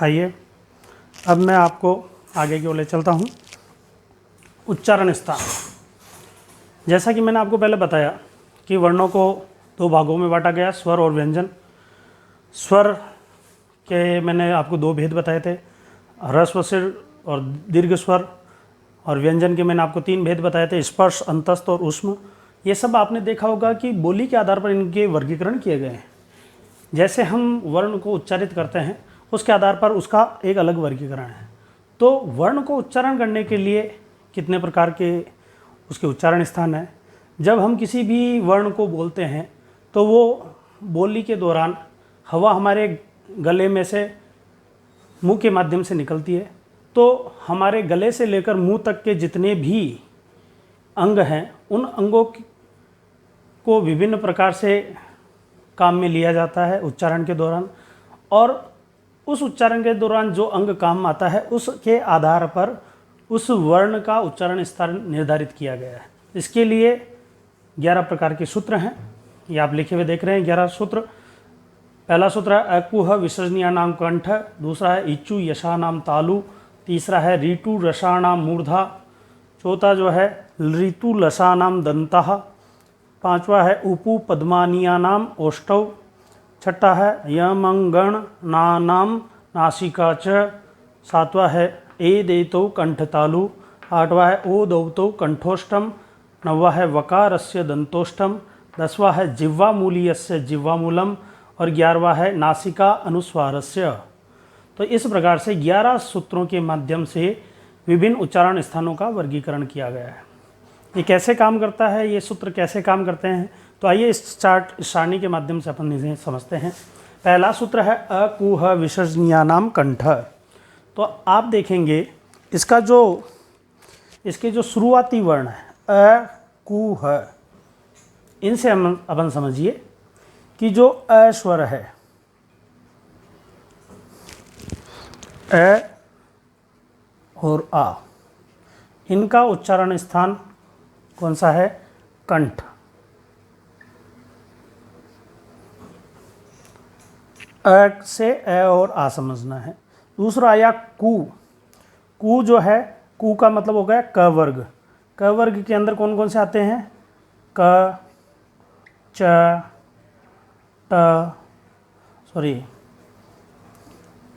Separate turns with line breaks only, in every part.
आइए अब मैं आपको आगे की ओर ले चलता हूँ। उच्चारण स्थान, जैसा कि मैंने आपको पहले बताया कि वर्णों को दो भागों में बांटा गया, स्वर और व्यंजन। स्वर के मैंने आपको दो भेद बताए थे, ह्रस्व स्वर और दीर्घ स्वर, और व्यंजन के मैंने आपको तीन भेद बताए थे, स्पर्श, अंतस्थ और ऊष्म। ये सब आपने देखा होगा कि बोली के आधार पर इनके वर्गीकरण किए गए हैं। जैसे हम वर्ण को उच्चारित करते हैं उसके आधार पर उसका एक अलग वर्गीकरण है। तो वर्ण को उच्चारण करने के लिए कितने प्रकार के उसके उच्चारण स्थान हैं। जब हम किसी भी वर्ण को बोलते हैं तो वो बोली के दौरान हवा हमारे गले में से मुंह के माध्यम से निकलती है, तो हमारे गले से लेकर मुंह तक के जितने भी अंग हैं उन अंगों को विभिन्न प्रकार से काम में लिया जाता है उच्चारण के दौरान, और उस उच्चारण के दौरान जो अंग काम आता है उसके आधार पर उस वर्ण का उच्चारण स्थान निर्धारित किया गया है। इसके लिए 11 प्रकार के सूत्र हैं, ये आप लिखे हुए देख रहे हैं 11 सूत्र। पहला सूत्र है अकुह विसर्जनीयानाम कंठ, दूसरा है इच्चु यशानाम तालु, तीसरा है ऋतु रसानाम मूर्धा, चौथा जो है ऋतु लसानाम दंतः, पांचवा है उपु पद्मानियानाम ओष्ठौ, छठा है यमंगण नानाम नासिका च, सातवां है ए देतो कंठतालु, आठवां है ओ दौतो कंठोष्टम, नौवां है वकारस्य दंतोष्टम, 10वां है जिह्वामूलीयस्य जिह्वामूलम और 11वां है नासिका अनुस्वारस्य। तो इस प्रकार से 11 सूत्रों के माध्यम से विभिन्न उच्चारण स्थानों का वर्गीकरण किया गया है। ये कैसे काम करता है, ये सूत्र कैसे काम करते हैं, तो आइए इस चार्ट इस सारणी के माध्यम से अपन इसे समझते हैं। पहला सूत्र है अकुह विसर्जनीयानाम कंठ। तो आप देखेंगे इसका इसके जो शुरुआती वर्ण है अ कु ह, इनसे हम अपन समझिए कि जो अ स्वर है, अ और आ, इनका उच्चारण स्थान कौन सा है? कंठ। अ से अ और आ समझना है। दूसरा आया कु। कु जो है, कु का मतलब हो गया क वर्ग। क वर्ग के अंदर कौन कौन से आते हैं? क, च, ट,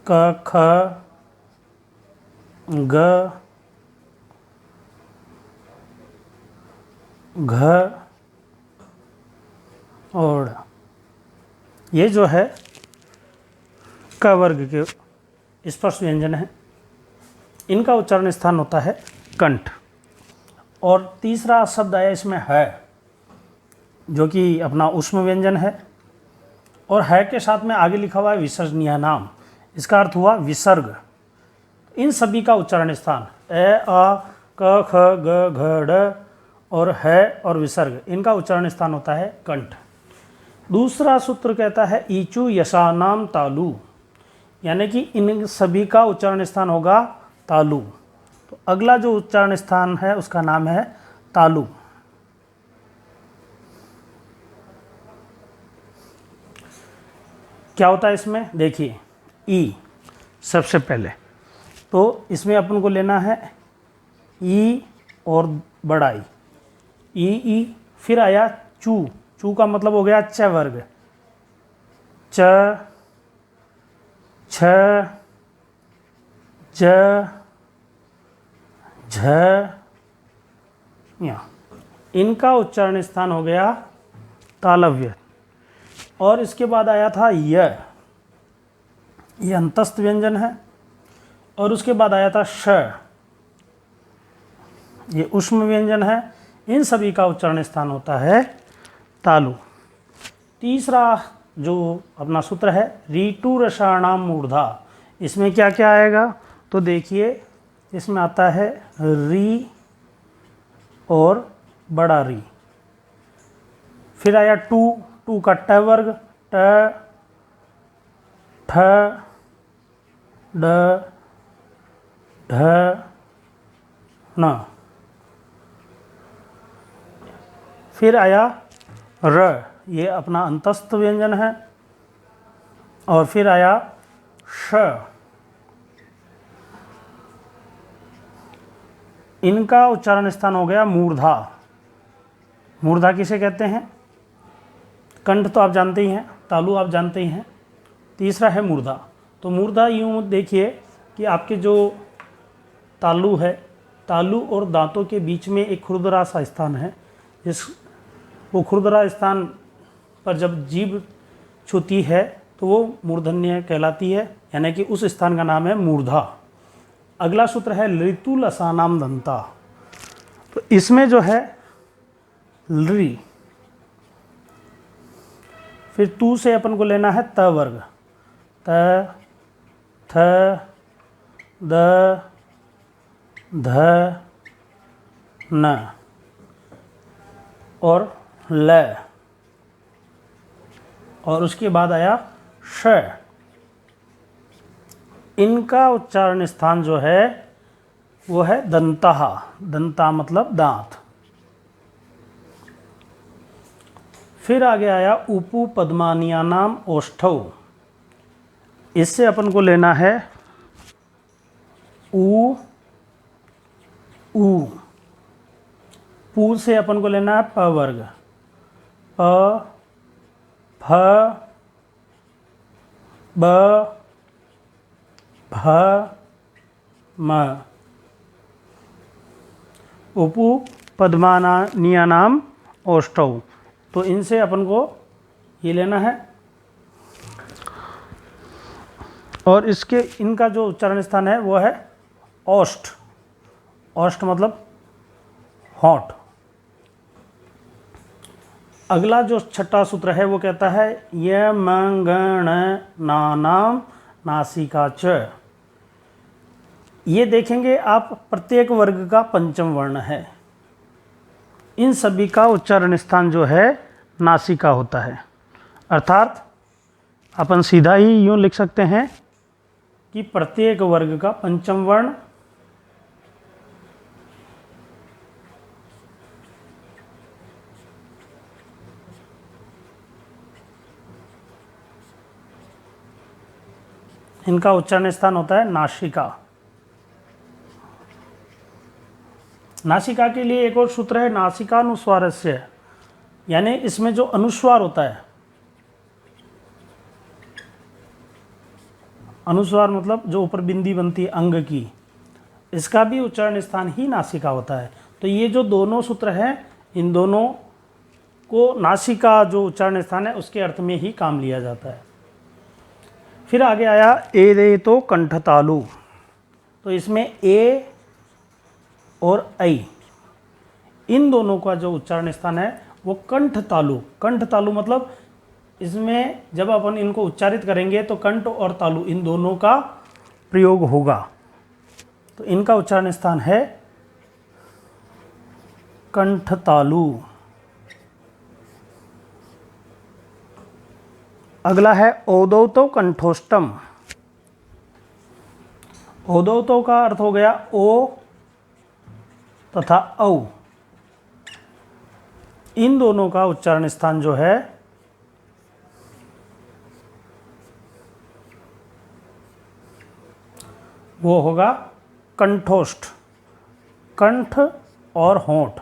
क, ख, ग, घ और ये जो है क वर्ग के स्पर्श व्यंजन है, इनका उच्चारण स्थान होता है कंठ। और तीसरा शब्द आया इसमें है, जो कि अपना ऊष्म व्यंजन है, और है के साथ में आगे लिखा हुआ है विसर्जनीयानाम, इसका अर्थ हुआ विसर्ग। इन सभी का उच्चारण स्थान ए आ क ख ग घ ड और है और विसर्ग, इनका उच्चारण स्थान होता है कंठ। दूसरा सूत्र कहता है ईचु यशानाम तालु, यानी कि इन सभी का उच्चारण स्थान होगा तालु। तो अगला जो उच्चारण स्थान है उसका नाम है तालु। क्या होता है इसमें? देखिए ई सबसे पहले, तो इसमें अपन को लेना है ई और बड़ा ई, फिर आया चू। चू का मतलब हो गया च वर्ग, च, छ, ज, झ, या, इनका उच्चारण स्थान हो गया तालव्य। और इसके बाद आया था ये अंतस्थ व्यंजन है, और उसके बाद आया था श, ये ऊष्म व्यंजन है। इन सभी का उच्चारण स्थान होता है तालु। तीसरा जो अपना सूत्र है ऋतु रसाणाम मूर्धा, इसमें क्या क्या आएगा? तो देखिए इसमें आता है री और बड़ा री, फिर आया टू का ट वर्ग, ट, ठ, ड, ढ, न, फिर आया र, ये अपना अंतस्थ व्यंजन है, और फिर आया श, इनका उच्चारण स्थान हो गया मूर्धा। मूर्धा किसे कहते हैं? कंठ तो आप जानते ही हैं, तालु आप जानते ही हैं, तीसरा है मूर्धा। तो मूर्धा यूँ देखिए कि आपके जो तालु है, तालु और दांतों के बीच में एक खुरदरा सा स्थान है। वो खुरदरा स्थान पर जब जीभ छूती है तो वो मूर्धन्य कहलाती है, यानी कि उस स्थान का नाम है मूर्धा। अगला सूत्र है लृतु लसानाम दंता। तो इसमें जो है लृ, फिर तू से अपन को लेना है त वर्ग, त, थ, द, ध, न और ल, और उसके बाद आया श। इनका उच्चारण स्थान जो है वो है दंता। दंता मतलब दांत। फिर आगे आया उपु पद्मानियानाम ओष्ठौ। इससे अपन को लेना है ऊ, ऊ। पू से अपन को लेना है प वर्ग, प, फ, ब, भ, म। उपु पद्मानियानाम ओष्ठौ। तो इनसे अपन को ये लेना है, और इसके इनका जो उच्चारण स्थान है वो है ओष्ठ। ओष्ठ मतलब होंठ। अगला जो छठा सूत्र है वो कहता है यमंगण नानाम नासिका च। ये देखेंगे आप प्रत्येक वर्ग का पंचम वर्ण है। इन सभी का उच्चारण स्थान जो है नासिका होता है। अर्थात अपन सीधा ही यूँ लिख सकते हैं कि प्रत्येक वर्ग का पंचम वर्ण इनका उच्चारण स्थान होता है नासिका। नासिका के लिए एक और सूत्र है नासिकानुस्वारस्य, यानी इसमें जो अनुस्वार होता है, अनुस्वार मतलब जो ऊपर बिंदी बनती है अंग की, इसका भी उच्चारण स्थान ही नासिका होता है। तो ये जो दोनों सूत्र हैं, इन दोनों को नासिका जो उच्चारण स्थान है उसके अर्थ में ही काम लिया जाता है। फिर आगे आया ए तो कंठतालु। तो इसमें ए और ऐ, इन दोनों का जो उच्चारण स्थान है वो कंठतालु। कंठतालु मतलब इसमें जब अपन इनको उच्चारित करेंगे तो कंठ और तालु इन दोनों का प्रयोग होगा। तो इनका उच्चारण स्थान है कंठतालु। अगला है औदौतो कंठोष्टम। औदौतो का अर्थ हो गया ओ तथा औ। इन दोनों का उच्चारण स्थान जो है वो होगा कंठोष्ठ, कंठ और होंठ।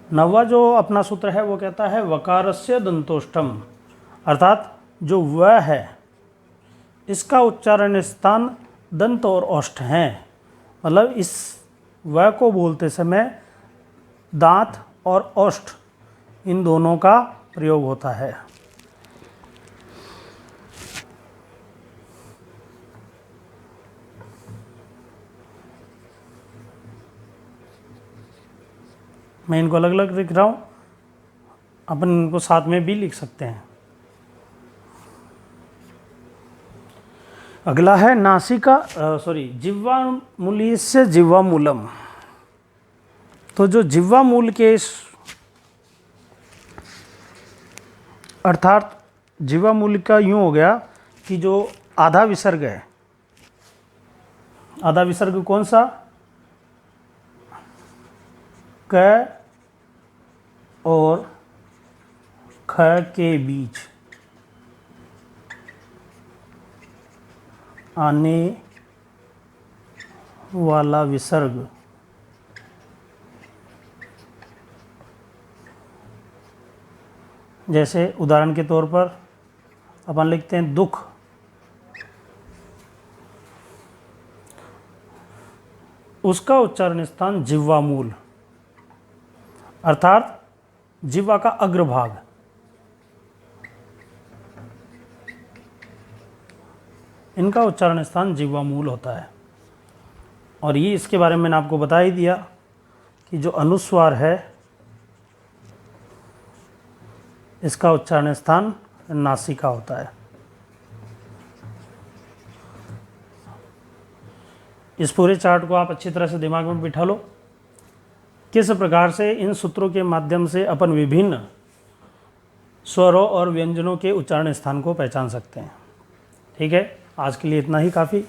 नवा जो अपना सूत्र है वो कहता है वकारस्य दंतोष्टम। अर्थात जो व है इसका उच्चारण स्थान दंत और ओष्ठ हैं। मतलब इस व को बोलते समय दांत और ओष्ठ इन दोनों का प्रयोग होता है। मैं इनको अलग अलग लिख रहा हूँ, अपन इनको साथ में भी लिख सकते हैं। अगला है नासिका जिह्वामूलीस्य जिह्वामूलम। तो जो जिह्वामूल के अर्थात जिह्वामूल का यूँ हो गया कि जो आधा विसर्ग है, आधा विसर्ग कौन सा? क और ख के बीच। आने वाला विसर्ग जैसे उदाहरण के तौर पर अपन लिखते हैं दुख, उसका उच्चारण स्थान जिह्वा मूल अर्थात जिह्वा का अग्रभाग। इनका उच्चारण स्थान जिह्वा मूल होता है। और ये इसके बारे में मैंने आपको बता ही दिया कि जो अनुस्वार है इसका उच्चारण स्थान नासिका होता है। इस पूरे चार्ट को आप अच्छी तरह से दिमाग में बिठा लो, किस प्रकार से इन सूत्रों के माध्यम से अपन विभिन्न स्वरों और व्यंजनों के उच्चारण स्थान को पहचान सकते हैं। ठीक है, आज के लिए इतना ही काफ़ी।